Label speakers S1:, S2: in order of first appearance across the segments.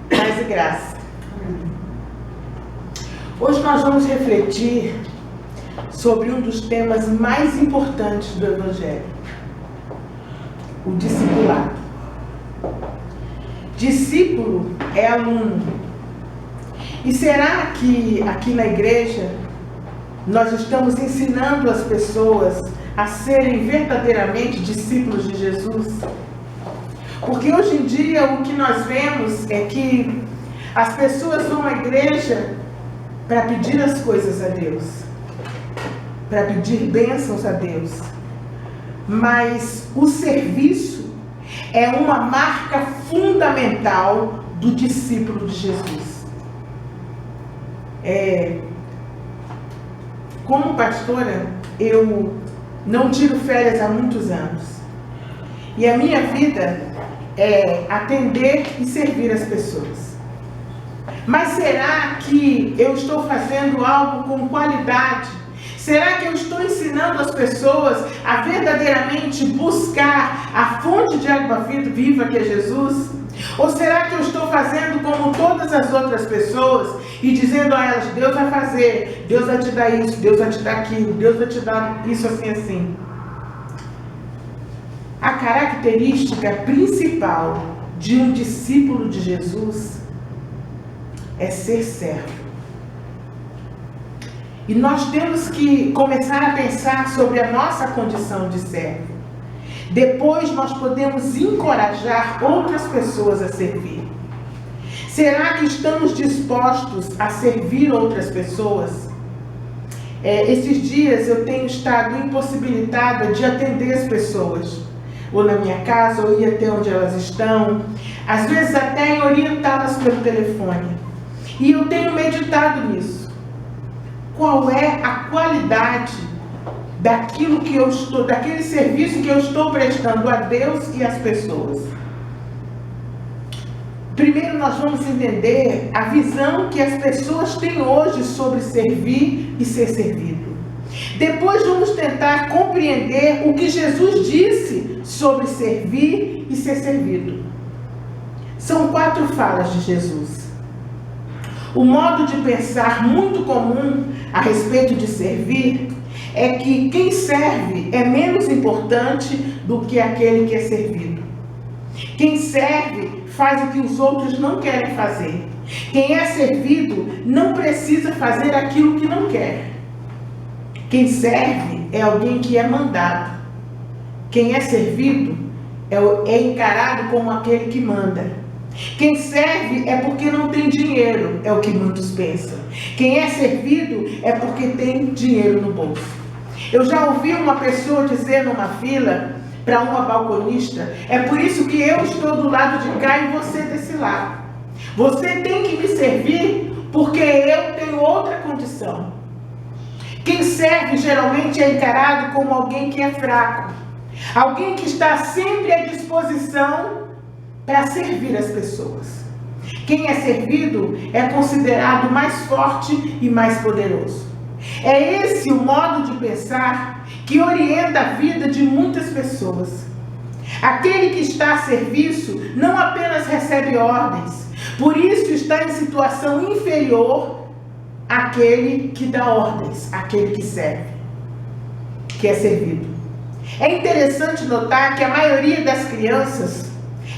S1: Paz e graça. Hoje nós vamos refletir sobre um dos temas mais importantes do Evangelho: o discipulado. Discípulo é aluno. E será que aqui na igreja nós estamos ensinando as pessoas a serem verdadeiramente discípulos de Jesus? Porque hoje em dia o que nós vemos é que as pessoas vão à igreja para pedir as coisas a Deus, para pedir bênçãos a Deus, mas o serviço é uma marca fundamental do discípulo de Jesus. Como pastora, eu não tiro férias há muitos anos. E a minha vida é atender e servir as pessoas. Mas será que eu estou fazendo algo com qualidade? Será que eu estou ensinando as pessoas a verdadeiramente buscar a fonte de água viva que é Jesus? Ou será que eu estou fazendo como todas as outras pessoas e dizendo a elas: Deus vai fazer, Deus vai te dar isso, Deus vai te dar aquilo, Deus vai te dar isso assim assim? A característica principal de um discípulo de Jesus é ser servo. E nós temos que começar a pensar sobre a nossa condição de servo. Depois nós podemos encorajar outras pessoas a servir. Será que estamos dispostos a servir outras pessoas? Esses dias eu tenho estado impossibilitada de atender as pessoas, ou na minha casa, ou ir até onde elas estão, às vezes até em orientá-las pelo telefone. E eu tenho meditado nisso. Qual é a qualidade daquilo que eu estou, daquele serviço que eu estou prestando a Deus e às pessoas? Primeiro nós vamos entender a visão que as pessoas têm hoje sobre servir e ser servido. Depois vamos tentar compreender o que Jesus disse sobre servir e ser servido. São 4 falas de Jesus. O modo de pensar muito comum a respeito de servir é que quem serve é menos importante do que aquele que é servido. Quem serve faz o que os outros não querem fazer. Quem é servido não precisa fazer aquilo que não quer. Quem serve é alguém que é mandado. Quem é servido é encarado como aquele que manda. Quem serve é porque não tem dinheiro, é o que muitos pensam. Quem é servido é porque tem dinheiro no bolso. Eu já ouvi uma pessoa dizer numa fila para uma balconista: é por isso que eu estou do lado de cá e você desse lado. Você tem que me servir porque eu tenho outra condição. Quem serve geralmente é encarado como alguém que é fraco, alguém que está sempre à disposição para servir as pessoas. Quem é servido é considerado mais forte e mais poderoso. É esse o modo de pensar que orienta a vida de muitas pessoas. Aquele que está a serviço não apenas recebe ordens, por isso está em situação inferior àquele que dá ordens, àquele que serve, que é servido. É interessante notar que a maioria das crianças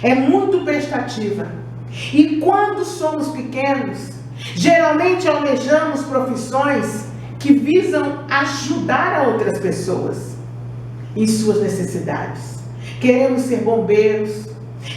S1: é muito prestativa. E quando somos pequenos, geralmente almejamos profissões que visam ajudar a outras pessoas em suas necessidades. Queremos ser bombeiros,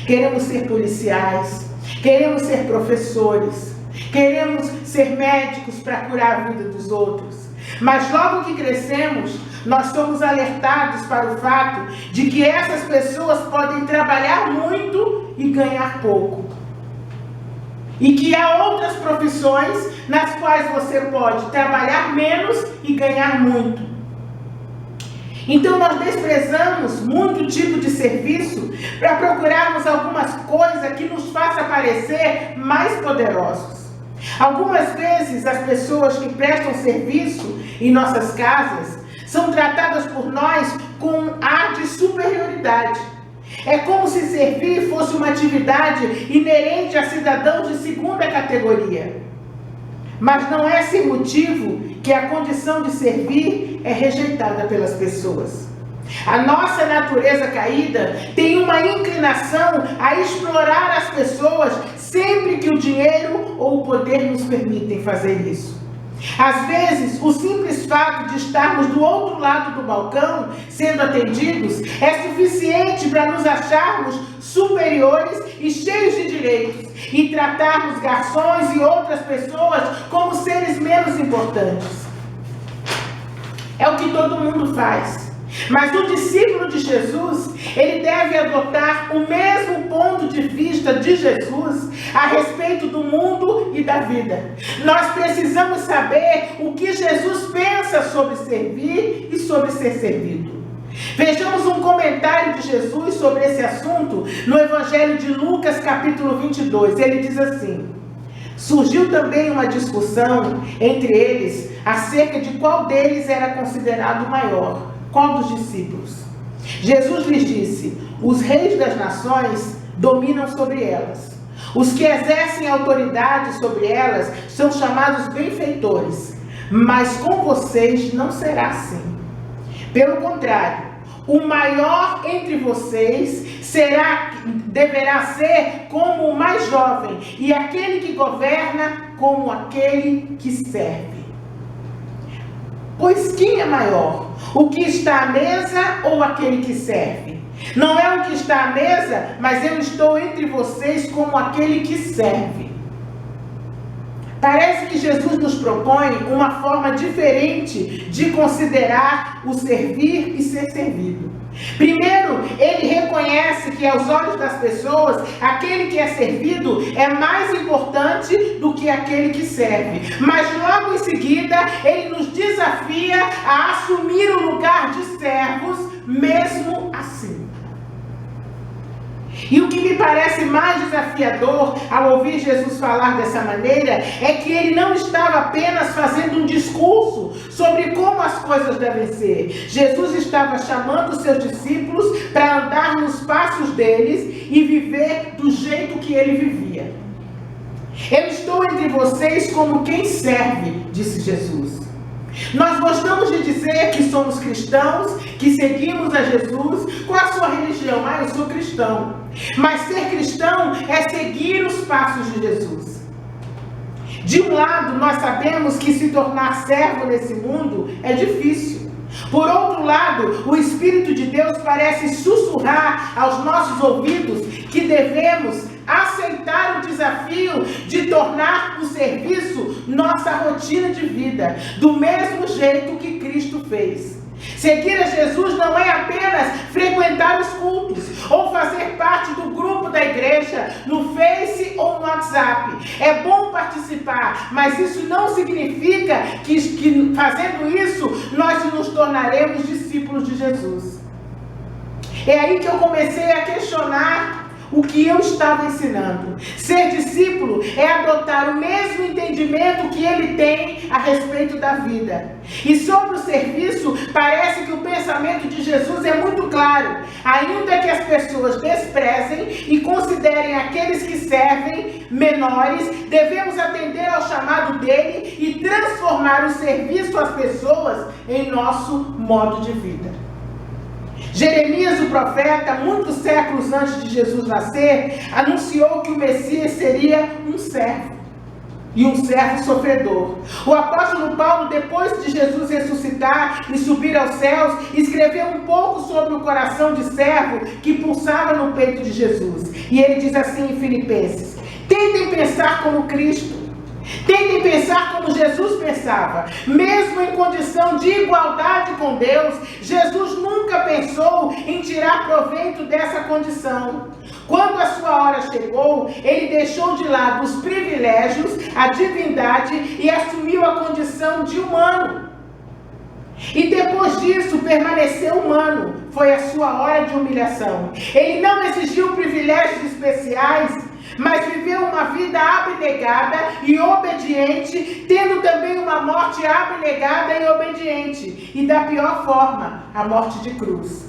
S1: queremos ser policiais, queremos ser professores, queremos ser médicos para curar a vida dos outros. Mas logo que crescemos, nós somos alertados para o fato de que essas pessoas podem trabalhar muito e ganhar pouco. E que há outras profissões nas quais você pode trabalhar menos e ganhar muito. Então nós desprezamos muito tipo de serviço para procurarmos algumas coisas que nos façam parecer mais poderosos. Algumas vezes as pessoas que prestam serviço em nossas casas são tratadas por nós com ar de superioridade. É como se servir fosse uma atividade inerente a cidadãos de segunda categoria. Mas não é sem motivo que a condição de servir é rejeitada pelas pessoas. A nossa natureza caída tem uma inclinação a explorar as pessoas sempre que o dinheiro ou o poder nos permitem fazer isso. Às vezes, o simples fato de estarmos do outro lado do balcão, sendo atendidos, é suficiente para nos acharmos superiores e cheios de direitos e tratarmos garçons e outras pessoas como seres menos importantes. É o que todo mundo faz. Mas o discípulo de Jesus, ele deve adotar o mesmo ponto de vista de Jesus a respeito do mundo e da vida. Nós precisamos saber o que Jesus pensa sobre servir e sobre ser servido. Vejamos um comentário de Jesus sobre esse assunto no Evangelho de Lucas, capítulo 22. Ele diz assim: surgiu também uma discussão entre eles acerca de qual deles era considerado maior. Qual dos discípulos? Jesus lhes disse: os reis das nações dominam sobre elas. Os que exercem autoridade sobre elas são chamados benfeitores. Mas com vocês não será assim. Pelo contrário, o maior entre vocês deverá ser como o mais jovem, e aquele que governa como aquele que serve. Pois quem é maior? O que está à mesa ou aquele que serve? Não é o que está à mesa, mas eu estou entre vocês como aquele que serve. Parece que Jesus nos propõe uma forma diferente de considerar o servir e ser servido. Primeiro, ele reconhece que aos olhos das pessoas, aquele que é servido é mais importante do que aquele que serve. Mas logo em seguida, ele nos desafia a assumir o lugar de servos, mesmo assim. E o que me parece mais desafiador ao ouvir Jesus falar dessa maneira é que ele não estava apenas fazendo um discurso sobre como as coisas devem ser. Jesus estava chamando os seus discípulos para andar nos passos deles e viver do jeito que ele vivia. Eu estou entre vocês como quem serve, disse Jesus. Nós gostamos de dizer que somos cristãos, que seguimos a Jesus. Qual a sua religião? Eu sou cristão. Mas ser cristão é seguir os passos de Jesus. De um lado, nós sabemos que se tornar servo nesse mundo é difícil. Por outro lado, o Espírito de Deus parece sussurrar aos nossos ouvidos que devemos aceitar o desafio de tornar o serviço nossa rotina de vida, do mesmo jeito que Cristo fez. Seguir a Jesus não é apenas frequentar os cultos ou fazer parte do grupo da igreja no Face ou no WhatsApp. É bom participar, mas isso não significa que fazendo isso nós nos tornaremos discípulos de Jesus. É aí que eu comecei a questionar o que eu estava ensinando. Ser discípulo é adotar o mesmo entendimento que ele tem a respeito da vida. E sobre o serviço, parece que o pensamento de Jesus é muito claro. Ainda que as pessoas desprezem e considerem aqueles que servem menores, devemos atender ao chamado dele e transformar o serviço às pessoas em nosso modo de vida. Jeremias, o profeta, muitos séculos antes de Jesus nascer, anunciou que o Messias seria um servo, e um servo sofredor. O apóstolo Paulo, depois de Jesus ressuscitar e subir aos céus, escreveu um pouco sobre o coração de servo que pulsava no peito de Jesus. E ele diz assim em Filipenses: tentem pensar como Cristo. Tentem pensar como Jesus pensava. Mesmo em condição de igualdade com Deus, Jesus nunca pensou em tirar proveito dessa condição. Quando a sua hora chegou, ele deixou de lado os privilégios, a divindade e assumiu a condição de humano. E depois disso, permaneceu humano. Foi a sua hora de humilhação. Ele não exigiu privilégios especiais, mas viveu uma vida abnegada e obediente, tendo também uma morte abnegada e obediente, e da pior forma, a morte de cruz.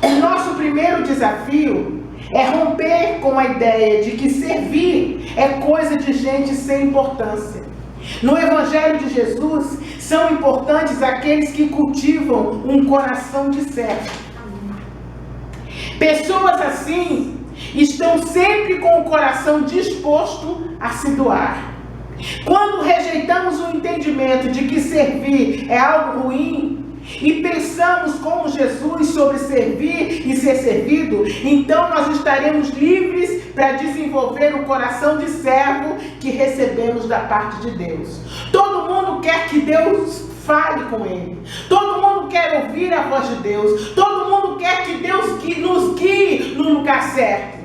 S1: O nosso primeiro desafio é romper com a ideia de que servir é coisa de gente sem importância. No Evangelho de Jesus, são importantes aqueles que cultivam um coração de servo. Pessoas assim estão sempre com o coração disposto a se doar. Quando rejeitamos o entendimento de que servir é algo ruim e pensamos como Jesus sobre servir e ser servido, então nós estaremos livres para desenvolver o coração de servo que recebemos da parte de Deus. Todo mundo quer que Deus fale com ele. Todo mundo quer ouvir a voz de Deus. Todo mundo quer que Deus nos guie no lugar certo.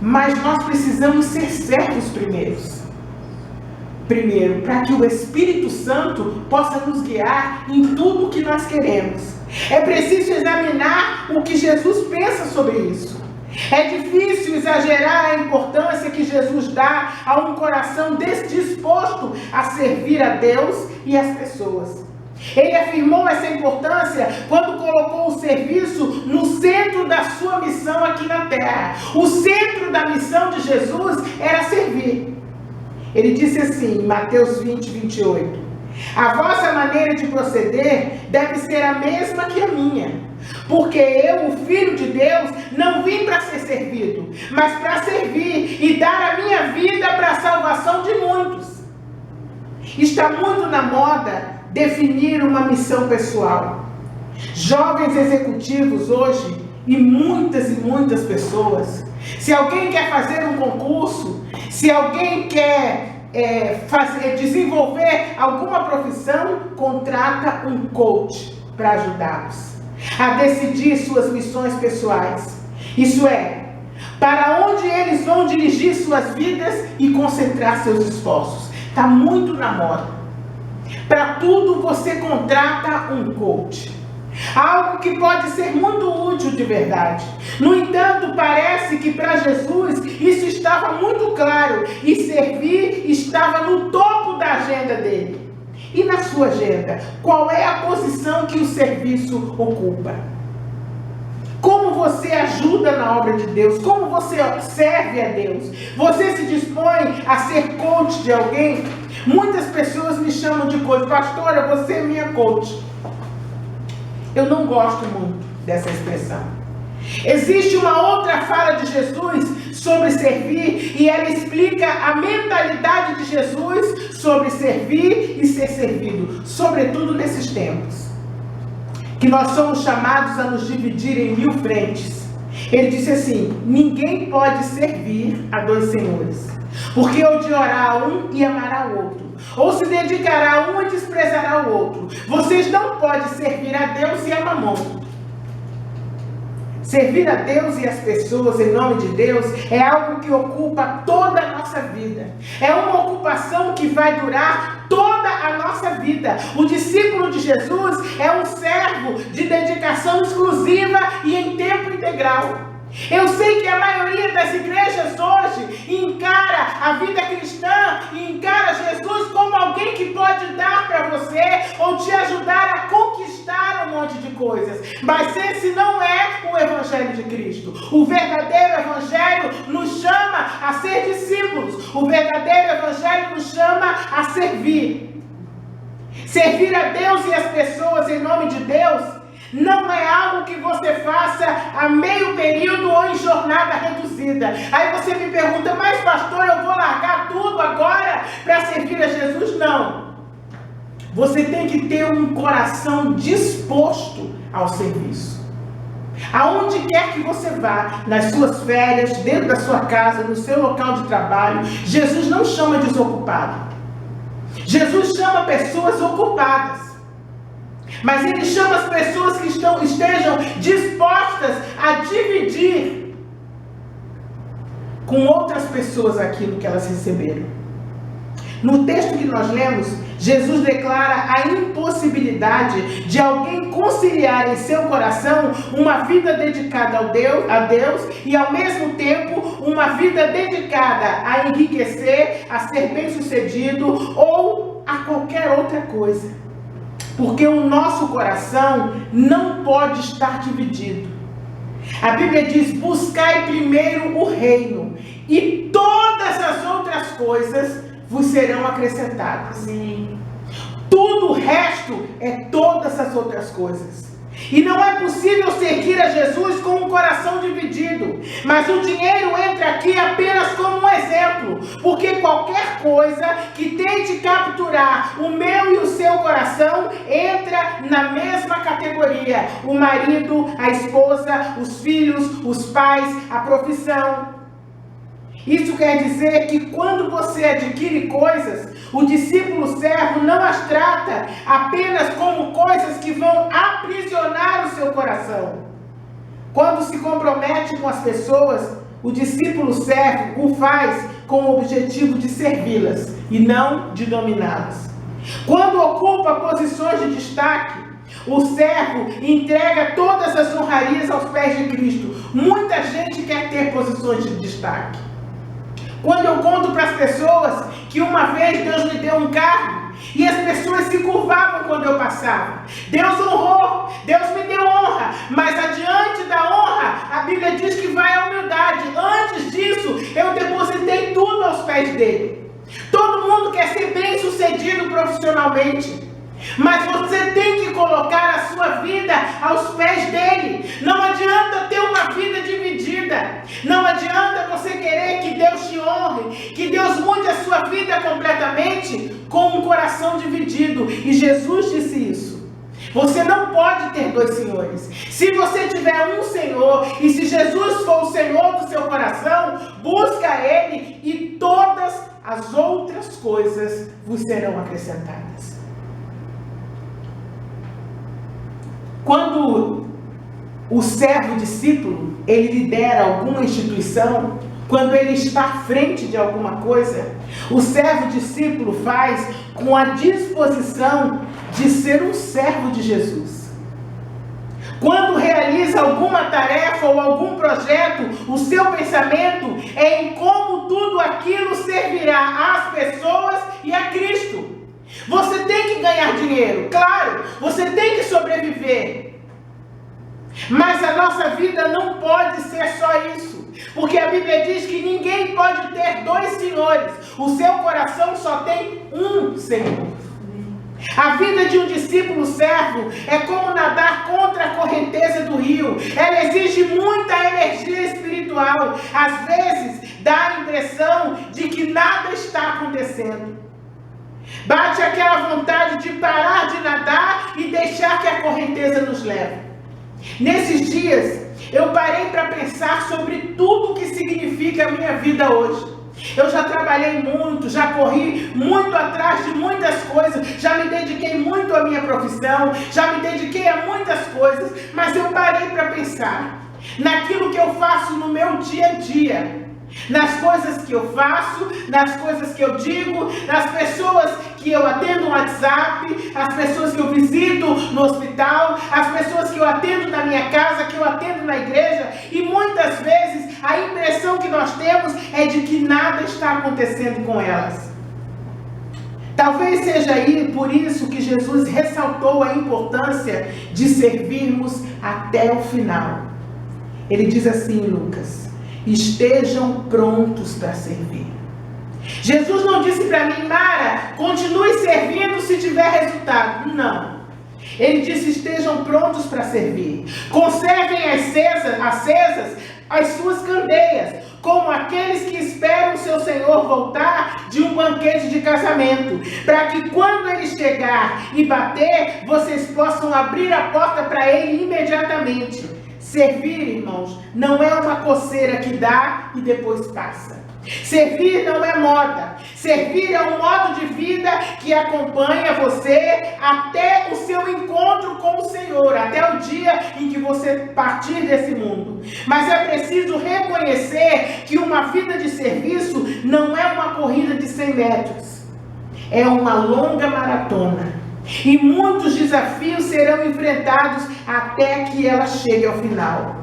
S1: Mas nós precisamos ser servos primeiro, para que o Espírito Santo possa nos guiar em tudo o que nós queremos. É preciso examinar o que Jesus pensa sobre isso. É difícil exagerar a importância que Jesus dá a um coração disposto a servir a Deus e as pessoas. Ele afirmou essa importância quando colocou o serviço no centro da sua missão aqui na terra. O centro da missão de Jesus era servir. Ele disse assim, em Mateus 20, 28, a vossa maneira de proceder deve ser a mesma que a minha, porque eu, o Filho de Deus, não vim para ser servido, mas para servir e dar a minha vida para a salvação de muitos. Está muito na moda definir uma missão pessoal. Jovens executivos hoje, e muitas pessoas, se alguém quer fazer um concurso, se alguém quer desenvolver alguma profissão, contrata um coach para ajudá-los a decidir suas missões pessoais. Isso é, para onde eles vão dirigir suas vidas e concentrar seus esforços. Está muito na moda. Para tudo você contrata um coach. Algo que pode ser muito útil de verdade. No entanto, parece que para Jesus isso estava muito claro e servir estava no topo da agenda dele. E na sua agenda, qual é a posição que o serviço ocupa? Como você ajuda na obra de Deus? Como você serve a Deus? Você se dispõe a ser coach de alguém? Muitas pessoas me chamam de coach. Pastora, você é minha coach. Eu não gosto muito dessa expressão. Existe uma outra fala de Jesus sobre servir e ela explica a mentalidade de Jesus sobre servir e ser servido, sobretudo nesses tempos, que nós somos chamados a nos dividir em 1000 frentes. Ele disse assim, ninguém pode servir a 2 senhores, porque odiará a um e amará o outro, ou se dedicará a um e desprezará o outro. Vocês não podem servir a Deus e a Mamon. Servir a Deus e as pessoas em nome de Deus é algo que ocupa toda a nossa vida. É uma ocupação que vai durar toda a nossa vida. O discípulo de Jesus é um servo de dedicação exclusiva e em tempo integral. Eu sei que a maioria das igrejas hoje encara a vida cristã e encara Jesus como alguém que pode dar para você ou te ajudar a conquistar um monte de coisas. Mas esse não é o Evangelho de Cristo. O verdadeiro Evangelho nos chama a ser discípulos. O verdadeiro Evangelho nos chama a servir. Servir a Deus e as pessoas em nome de Deus não é algo que você faça a meio período ou em jornada reduzida. Aí você me pergunta, mas pastor, eu vou largar tudo agora para servir a Jesus? Não. Você tem que ter um coração disposto ao serviço. Aonde quer que você vá, nas suas férias, dentro da sua casa, no seu local de trabalho, Jesus não chama desocupado. Jesus chama pessoas ocupadas. Mas ele chama as pessoas que estejam dispostas a dividir com outras pessoas aquilo que elas receberam. No texto que nós lemos, Jesus declara a impossibilidade de alguém conciliar em seu coração uma vida dedicada a Deus e ao mesmo tempo uma vida dedicada a enriquecer, a ser bem-sucedido ou a qualquer outra coisa. porque o nosso coração não pode estar dividido. A Bíblia diz: buscai primeiro o reino, e todas as outras coisas vos serão acrescentadas.
S2: Amém.
S1: Tudo o resto é todas as outras coisas. E não é possível seguir a Jesus com um coração dividido. Mas o dinheiro entra aqui apenas como um exemplo. Porque qualquer coisa que tente capturar o meu e o seu coração entra na mesma categoria. O marido, a esposa, os filhos, os pais, a profissão. Isso quer dizer que quando você adquire coisas, o discípulo servo não as trata apenas como coisas que vão aprisionar o seu coração. Quando se compromete com as pessoas, o discípulo servo o faz com o objetivo de servi-las e não de dominá-las. Quando ocupa posições de destaque, o servo entrega todas as honrarias aos pés de Cristo. Muita gente quer ter posições de destaque. Quando eu conto para as pessoas que uma vez Deus me deu um carro e as pessoas se curvavam quando eu passava. Deus honrou, Deus me deu honra, mas adiante da honra, a Bíblia diz que vai a humildade. Antes disso, eu depositei tudo aos pés dele. Todo mundo quer ser bem sucedido profissionalmente, mas você tem que colocar a sua vida aos pés dele. Não adianta ter uma vida dividida. Não adianta você querer que Deus te honre, que Deus mude a sua vida completamente com um coração dividido. E Jesus disse isso. Você não pode ter dois senhores. Se você tiver um Senhor, e se Jesus for o Senhor do seu coração, busca Ele e todas as outras coisas vos serão acrescentadas. Quando o servo discípulo, ele lidera alguma instituição, quando ele está à frente de alguma coisa, o servo discípulo faz com a disposição de ser um servo de Jesus. Quando realiza alguma tarefa ou algum projeto, o seu pensamento é em como tudo aquilo servirá às pessoas e a Cristo. Você tem que ganhar dinheiro, claro, você tem que sobreviver. Mas a nossa vida não pode ser só isso. Porque a Bíblia diz que ninguém pode ter dois senhores. O seu coração só tem um Senhor. A vida de um discípulo servo é como nadar contra a correnteza do rio. Ela exige muita energia espiritual. Às vezes dá a impressão de que nada está acontecendo. Bate aquela vontade de parar de nadar e deixar que a correnteza nos leve. Nesses dias, eu parei para pensar sobre tudo o que significa a minha vida hoje. Eu já trabalhei muito, já corri muito atrás de muitas coisas, já me dediquei muito à minha profissão, já me dediquei a muitas coisas, mas eu parei para pensar naquilo que eu faço no meu dia a dia. Nas coisas que eu faço, nas coisas que eu digo, nas pessoas que eu atendo no WhatsApp, as pessoas que eu visito no hospital, as pessoas que eu atendo na minha casa, que eu atendo na igreja, e muitas vezes a impressão que nós temos é de que nada está acontecendo com elas. Talvez seja aí por isso que Jesus ressaltou a importância de servirmos até o final. Ele diz assim em Lucas: estejam prontos para servir. Jesus não disse para mim: Mara, continue servindo se tiver resultado. Não. Ele disse: estejam prontos para servir. Conservem acesas as suas candeias, como aqueles que esperam seu Senhor voltar de um banquete de casamento, para que quando ele chegar e bater, vocês possam abrir a porta para ele imediatamente. Servir, irmãos, não é uma coceira que dá e depois passa. Servir não é moda. Servir é um modo de vida que acompanha você até o seu encontro com o Senhor, até o dia em que você partir desse mundo. Mas é preciso reconhecer que uma vida de serviço não é uma corrida de 100 metros. É uma longa maratona. E muitos desafios serão enfrentados até que ela chegue ao final.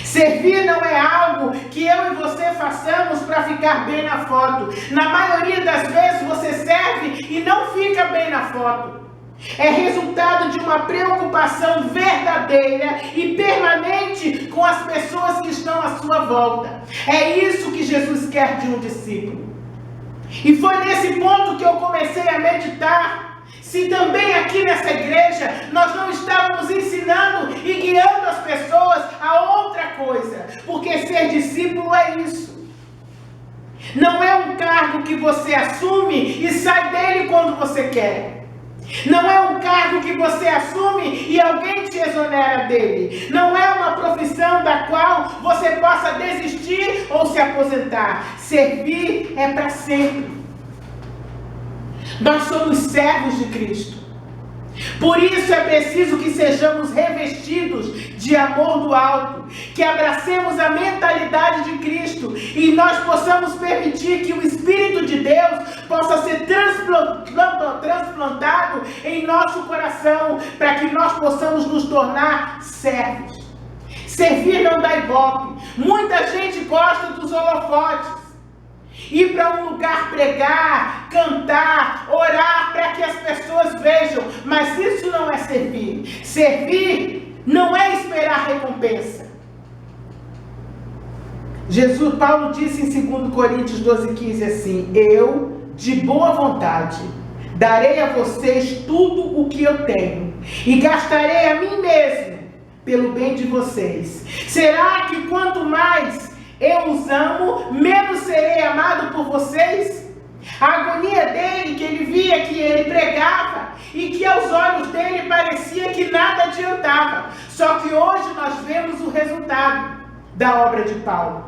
S1: Servir não é algo que eu e você façamos para ficar bem na foto. Na maioria das vezes você serve e não fica bem na foto. É resultado de uma preocupação verdadeira e permanente com as pessoas que estão à sua volta. É isso que Jesus quer de um discípulo. E foi nesse ponto que eu comecei a meditar. Se também aqui nessa igreja nós não estávamos ensinando e guiando as pessoas a outra coisa. Porque ser discípulo é isso. Não é um cargo que você assume e sai dele quando você quer. Não é um cargo que você assume e alguém te exonera dele. Não é uma profissão da qual você possa desistir ou se aposentar. Servir é para sempre. Nós somos servos de Cristo. Por isso é preciso que sejamos revestidos de amor do alto, que abracemos a mentalidade de Cristo e nós possamos permitir que o Espírito de Deus possa ser transplantado em nosso coração, para que nós possamos nos tornar servos. Servir não dá ibope. Muita gente gosta dos holofotes. Ir para um lugar pregar, cantar, orar para que as pessoas vejam. Mas isso não é servir. Servir não é esperar recompensa. Paulo disse em 2 Coríntios 12,15 assim: eu, de boa vontade, darei a vocês tudo o que eu tenho e gastarei a mim mesmo pelo bem de vocês. Será que quanto mais eu os amo, menos serei amado por vocês? A agonia dele, que ele via que ele pregava e que aos olhos dele parecia que nada adiantava. Só que hoje nós vemos o resultado da obra de Paulo.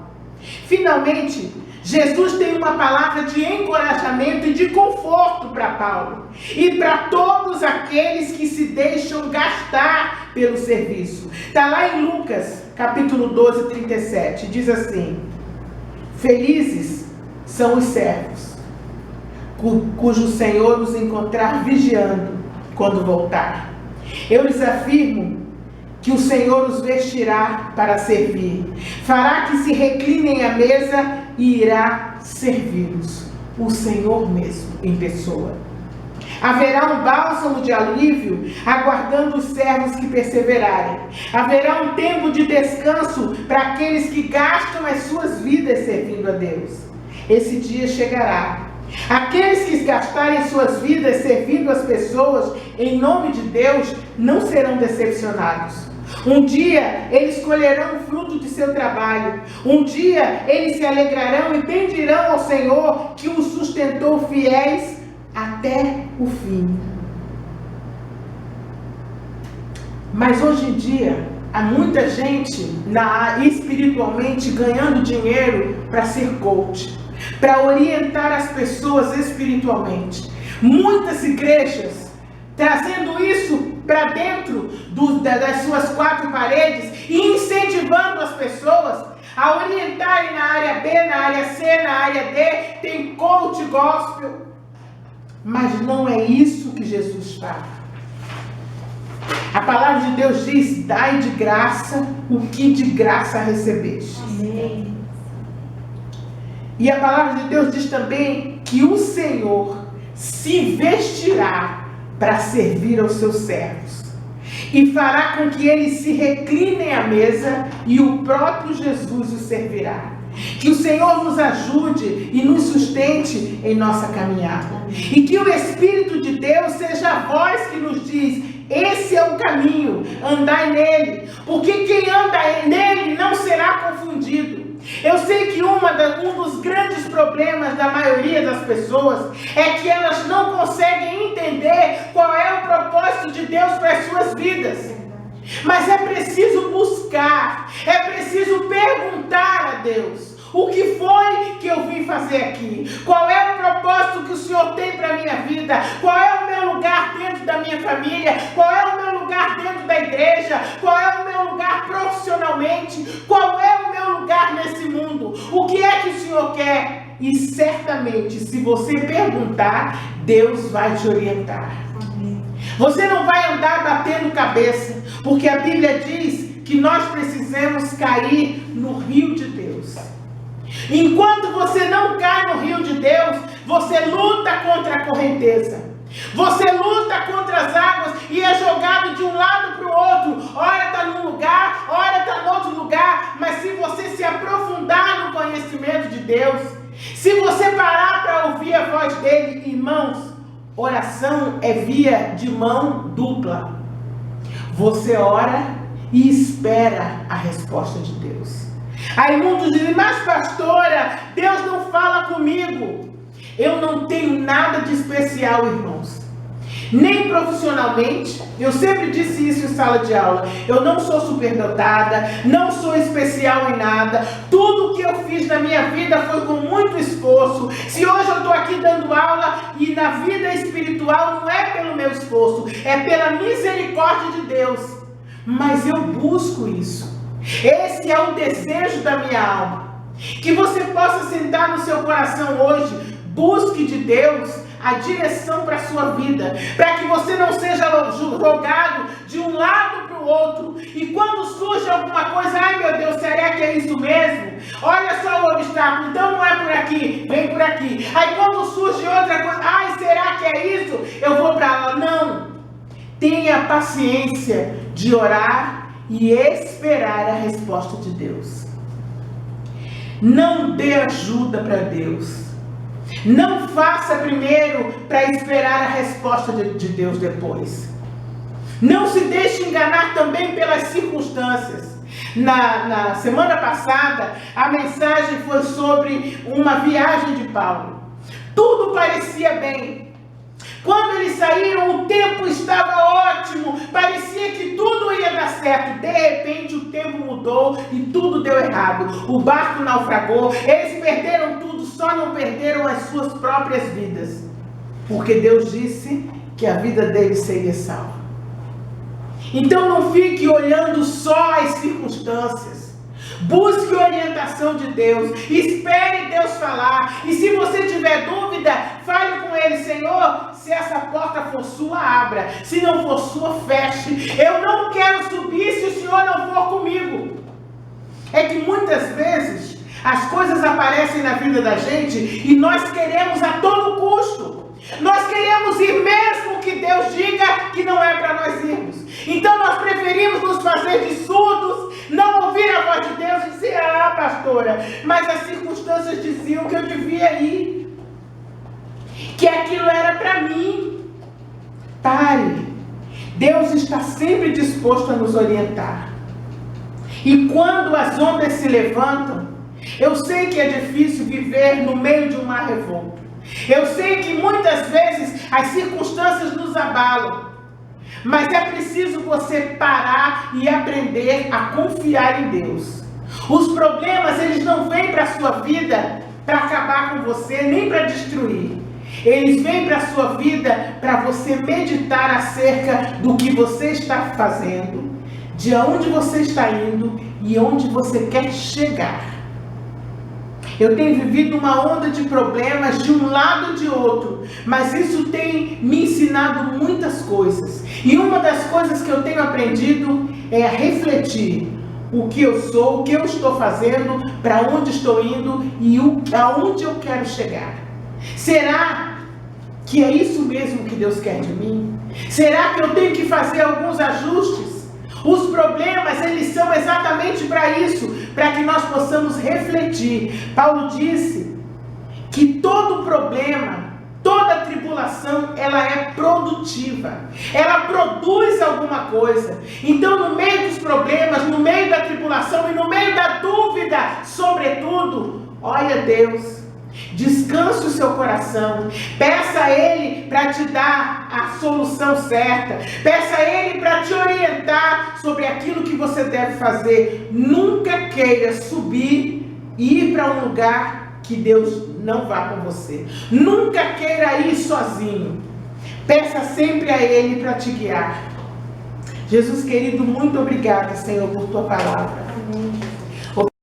S1: Finalmente, Jesus tem uma palavra de encorajamento e de conforto para Paulo e para todos aqueles que se deixam gastar pelo serviço. Está lá em Lucas, capítulo 12, 37, diz assim: felizes são os servos, cujo Senhor os encontrar vigiando quando voltar. Eu lhes afirmo que o Senhor os vestirá para servir, fará que se reclinem à mesa e irá servi-los, o Senhor mesmo em pessoa. Haverá um bálsamo de alívio aguardando os servos que perseverarem. Haverá um tempo de descanso para aqueles que gastam as suas vidas servindo a Deus. Esse dia chegará. Aqueles que gastarem suas vidas servindo as pessoas em nome de Deus não serão decepcionados. Um dia eles colherão o fruto de seu trabalho. Um dia eles se alegrarão e bendirão ao Senhor que os sustentou fiéis até o fim. Mas hoje em dia há muita gente espiritualmente ganhando dinheiro para ser coach, para orientar as pessoas espiritualmente. Muitas igrejas trazendo isso para dentro das suas quatro paredes e incentivando as pessoas a orientarem na área B, na área C, na área D. Tem coach gospel. Mas não é isso que Jesus fala. A palavra de Deus diz: dai de graça o que de graça recebeste. Amém. E a palavra de Deus diz também que o Senhor se vestirá para servir aos seus servos e fará com que eles se reclinem à mesa e o próprio Jesus os servirá. Que o Senhor nos ajude e nos sustente em nossa caminhada. E que o Espírito de Deus seja a voz que nos diz: esse é o caminho, andai nele. Porque quem anda nele não será confundido. Eu sei que um dos grandes problemas da maioria das pessoas é que elas não conseguem entender qual é o propósito de Deus para as suas vidas. Mas é preciso buscar, é preciso perguntar a Deus: o que foi que eu vim fazer aqui? Qual é o propósito que o Senhor tem para a minha vida? Qual é o meu lugar dentro da minha família? Qual é o meu lugar dentro da igreja? Qual é o meu lugar profissionalmente? Qual é o meu lugar nesse mundo? O que é que o Senhor quer? E certamente, se você perguntar, Deus vai te orientar. Você não vai andar batendo cabeça, porque a Bíblia diz que nós precisamos cair no rio de Deus. Enquanto você não cai no rio de Deus, você luta contra a correnteza. Você luta contra as você se aprofundar no conhecimento de Deus, se você parar para ouvir a voz dele, irmãos, oração é via de mão dupla. Você ora e espera a resposta de Deus. Aí muitos dizem, mas pastora, Deus não fala comigo. Eu não tenho nada de especial, irmãos. Nem profissionalmente, eu sempre disse isso em sala de aula, eu não sou superdotada, não sou especial em nada, tudo que eu fiz na minha vida foi com muito esforço. Se hoje eu estou aqui dando aula e na vida espiritual não é pelo meu esforço, é pela misericórdia de Deus, mas eu busco isso. Esse é o desejo da minha alma, que você possa sentar no seu coração hoje, busque de Deus a direção para a sua vida, para que você não seja jogado de um lado para o outro, e quando surge alguma coisa, ai meu Deus, será que é isso mesmo? Olha só o obstáculo, então não é por aqui, vem por aqui. Aí quando surge outra coisa, ai, será que é isso? Eu vou para lá. Não, tenha paciência de orar e esperar a resposta de Deus. Não dê ajuda para Deus. Não faça primeiro para esperar a resposta de Deus depois. Não se deixe enganar também pelas circunstâncias. Na semana passada, a mensagem foi sobre uma viagem de Paulo. Tudo parecia bem. Quando eles saíram, o tempo estava ótimo, parecia que tudo ia dar certo. De repente, o tempo mudou e tudo deu errado. O barco naufragou, eles perderam tudo, só não perderam as suas próprias vidas. Porque Deus disse que a vida deles seria salva. Então não fique olhando só as circunstâncias. Busque orientação de Deus, espere Deus falar, e se você tiver dúvida, fale com Ele, Senhor, se essa porta for sua, abra, se não for sua, feche. Eu não quero subir se o Senhor não for comigo. É que muitas vezes as coisas aparecem na vida da gente e nós queremos a todo custo. Nós queremos ir mesmo que Deus diga que não é para nós irmos. Então nós preferimos nos fazer de surdos, não ouvir a voz de Deus e dizer, ah, pastora, mas as circunstâncias diziam que eu devia ir, que aquilo era para mim. Pare. Deus está sempre disposto a nos orientar. E quando as ondas se levantam, eu sei que é difícil viver no meio de um mar revolto. Eu sei que muitas vezes as circunstâncias nos abalam, mas é preciso você parar e aprender a confiar em Deus. Os problemas, eles não vêm para a sua vida para acabar com você, nem para destruir. Eles vêm para a sua vida para você meditar acerca do que você está fazendo, de onde você está indo e onde você quer chegar. Eu tenho vivido uma onda de problemas de um lado ou de outro, mas isso tem me ensinado muitas coisas. E uma das coisas que eu tenho aprendido é a refletir o que eu sou, o que eu estou fazendo, para onde estou indo e aonde eu quero chegar. Será que é isso mesmo que Deus quer de mim? Será que eu tenho que fazer alguns ajustes? Os problemas, eles são exatamente para isso, para que nós possamos refletir. Paulo disse que todo problema, toda tribulação, ela é produtiva. Ela produz alguma coisa. Então, no meio dos problemas, no meio da tribulação e no meio da dúvida, sobretudo, olha a Deus. Descanse o seu coração, peça a Ele para te dar a solução certa, peça a Ele para te orientar sobre aquilo que você deve fazer. Nunca queira subir e ir para um lugar que Deus não vá com você. Nunca queira ir sozinho, peça sempre a Ele para te guiar. Jesus querido, muito obrigada, Senhor, por tua palavra.